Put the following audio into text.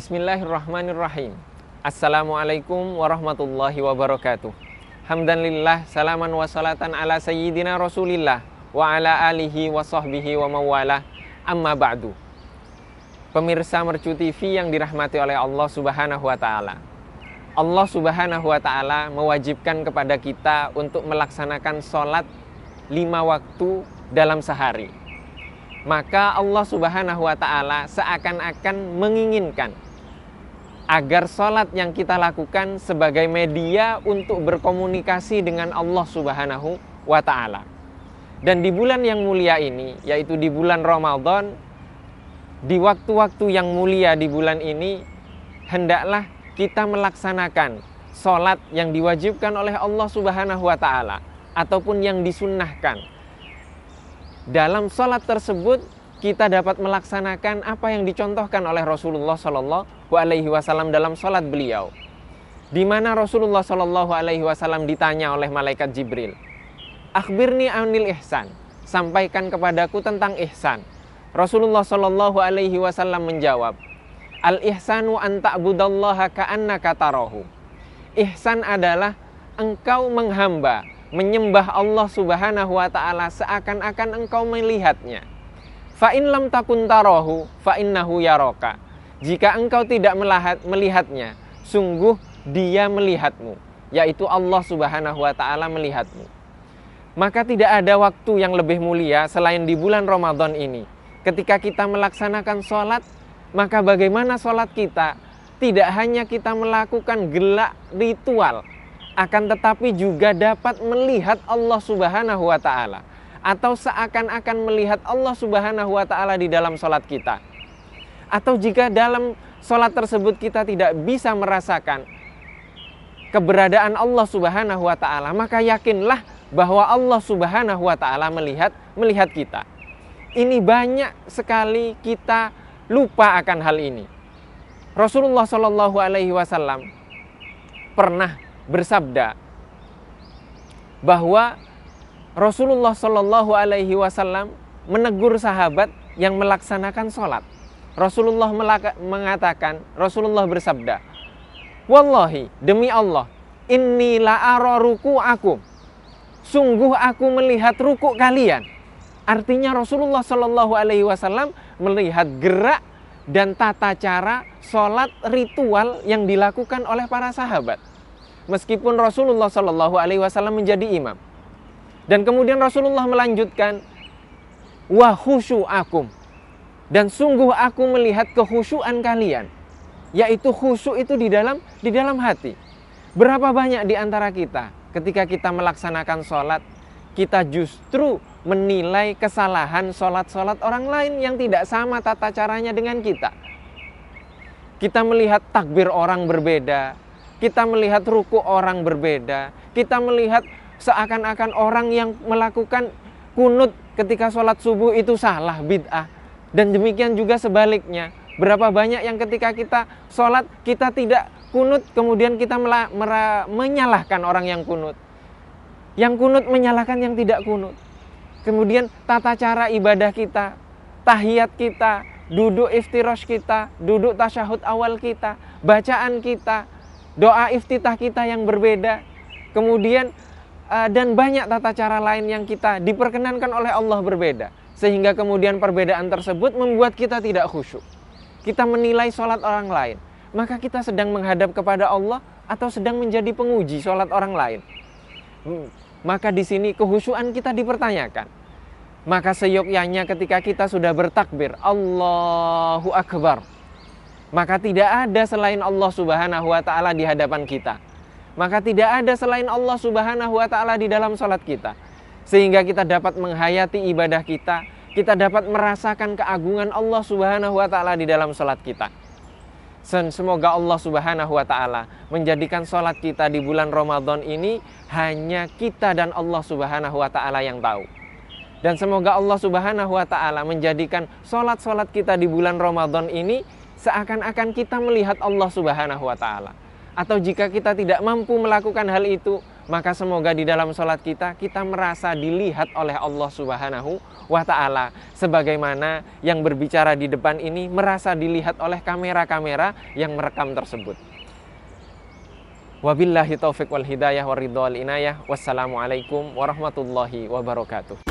Bismillahirrahmanirrahim. Assalamualaikum warahmatullahi wabarakatuh. Hamdanlillah, salaman wa salatan ala sayyidina Rasulillah wa ala alihi wa sahbihi wa mawalah. Amma ba'du. Pemirsa Mercu TV yang dirahmati oleh Allah Subhanahu wa taala. Allah Subhanahu wa taala mewajibkan kepada kita untuk melaksanakan sholat 5 waktu dalam sehari. Maka Allah Subhanahu wa ta'ala seakan-akan menginginkan agar sholat yang kita lakukan sebagai media untuk berkomunikasi dengan Allah Subhanahu wa ta'ala. Dan di bulan yang mulia ini, yaitu di bulan Ramadan, di waktu-waktu yang mulia di bulan ini, hendaklah kita melaksanakan sholat yang diwajibkan oleh Allah Subhanahu wa ta'ala ataupun yang disunnahkan. Dalam sholat tersebut kita dapat melaksanakan apa yang dicontohkan oleh Rasulullah SAW dalam sholat beliau, di mana Rasulullah SAW ditanya oleh malaikat Jibril, "Akhbirni anil ihsan," sampaikan kepadaku tentang ihsan. Rasulullah SAW menjawab, "Al-ihsanu an ta'budallaha ka'annaka tarahu." Ihsan adalah engkau menghamba, menyembah Allah Subhanahu wa ta'ala seakan-akan engkau melihatnya. Fa in lam takun tarahu fa innahu yaraka. Jika engkau tidak melihatnya, sungguh dia melihatmu, yaitu Allah Subhanahu wa ta'ala melihatmu. Maka tidak ada waktu yang lebih mulia selain di bulan Ramadan ini. Ketika kita melaksanakan sholat, maka bagaimana sholat kita? Tidak hanya kita melakukan gelak ritual, akan tetapi juga dapat melihat Allah Subhanahu wa ta'ala, atau seakan-akan melihat Allah Subhanahu wa ta'ala di dalam sholat kita. Atau jika dalam sholat tersebut kita tidak bisa merasakan keberadaan Allah Subhanahu wa ta'ala, maka yakinlah bahwa Allah Subhanahu wa ta'ala melihat kita. Ini banyak sekali kita lupa akan hal ini. Rasulullah SAW pernah bersabda bahwa Rasulullah SAW menegur sahabat yang melaksanakan sholat. Rasulullah mengatakan, Rasulullah bersabda, "Wallahi, demi Allah, inni la'ara ruku'akum." Sungguh aku melihat ruku' kalian. Artinya Rasulullah SAW melihat gerak dan tata cara sholat ritual yang dilakukan oleh para sahabat. Meskipun Rasulullah SAW menjadi imam. Dan kemudian Rasulullah melanjutkan, "Wa khusyu'akum." Dan sungguh aku melihat kekhusyuan kalian. Yaitu khusyuk itu di dalam hati. Berapa banyak di antara kita ketika kita melaksanakan sholat, kita justru menilai kesalahan sholat-sholat orang lain yang tidak sama tata caranya dengan kita. Kita melihat takbir orang berbeda, kita melihat ruku orang berbeda, kita melihat seakan-akan orang yang melakukan kunut ketika sholat subuh itu salah, bid'ah. Dan demikian juga sebaliknya. Berapa banyak yang ketika kita sholat, kita tidak kunut, kemudian kita menyalahkan orang yang kunut. Yang kunut menyalahkan yang tidak kunut. Kemudian tata cara ibadah kita, tahiyat kita, duduk iftirash kita, duduk tasyahud awal kita, bacaan kita, doa iftitah kita yang berbeda, kemudian dan banyak tata cara lain yang kita diperkenankan oleh Allah berbeda. Sehingga kemudian perbedaan tersebut membuat kita tidak khusyuk. Kita menilai sholat orang lain. Maka kita sedang menghadap kepada Allah atau sedang menjadi penguji sholat orang lain. Maka di sini kekhusyuan kita dipertanyakan. Maka seyogyanya ketika kita sudah bertakbir, Allahu Akbar, maka tidak ada selain Allah Subhanahu wa ta'ala di hadapan kita. Maka tidak ada selain Allah Subhanahu wa ta'ala di dalam sholat kita. Sehingga kita dapat menghayati ibadah kita, kita dapat merasakan keagungan Allah Subhanahu wa ta'ala di dalam sholat kita. Semoga Allah Subhanahu wa ta'ala menjadikan sholat kita di bulan Ramadan ini hanya kita dan Allah Subhanahu wa ta'ala yang tahu. Dan semoga Allah Subhanahu wa ta'ala menjadikan sholat-sholat kita di bulan Ramadan ini seakan-akan kita melihat Allah Subhanahu wa ta'ala. Atau jika kita tidak mampu melakukan hal itu, maka semoga di dalam sholat kita merasa dilihat oleh Allah Subhanahu wa Ta'ala, sebagaimana yang berbicara di depan ini merasa dilihat oleh kamera-kamera yang merekam tersebut. Wabillahi taufiq wal hidayah wa ridha wal inayah. Wassalamualaikum warahmatullahi wabarakatuh.